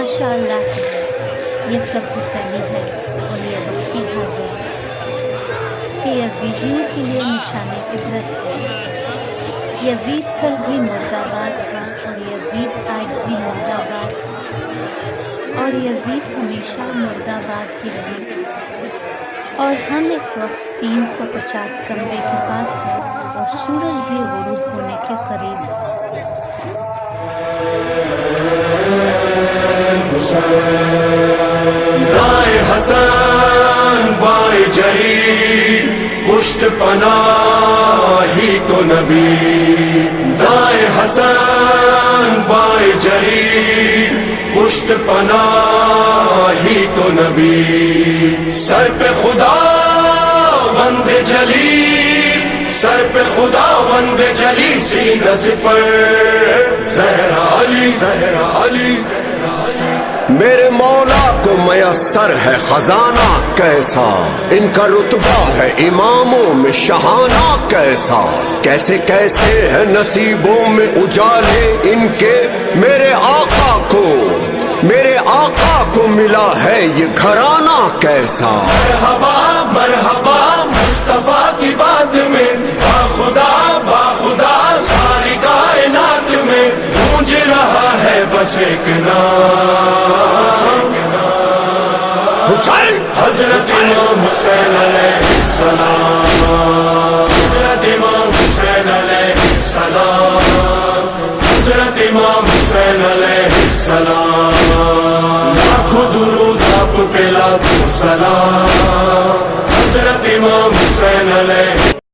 ماشاءاللہ یہ سب حسینی ہے اور یہ وقتی حاضر کہ یزیدیوں کے لیے نشان عبرت ہے۔ یزید کل بھی مرد آباد تھا اور یزید آج بھی مرد آباد ہے اور یزید ہمیشہ مرد آباد ہی رہے گا۔ اور ہم اس وقت 350 کمرے کے پاس ہیں اور سورج بھی غروب ہونے کے قریب ہے۔ دائیں حسن بائیں جری پشت پناہ ہی تو نبی، دائیں حسن بائیں جری پشت پناہ ہی تو نبی، سر پہ خدا وند جلی، سر پہ خدا وند جلی، سینہ سے پر زہرا علی، زہرا علی۔ میرے مولا کو میسر ہے خزانہ کیسا، ان کا رتبہ ہے اماموں میں شہانہ کیسا، کیسے کیسے ہے نصیبوں میں اجالے ان کے، میرے آقا کو ملا ہے یہ گھرانہ کیسا۔ مرحبا مرحبا مصطفیٰ کی بات میں، باخدا باخدا ساری کائنات میں گونج رہا ہے بس ایک نام، حضرت امام حسین علیہ السلام، حضرت امام حسین علیہ السلام، حضرت امام حسین علیہ السلام، لاکھوں درود آپ پہ لاکھوں سلام، حضرت امام حسین علیہ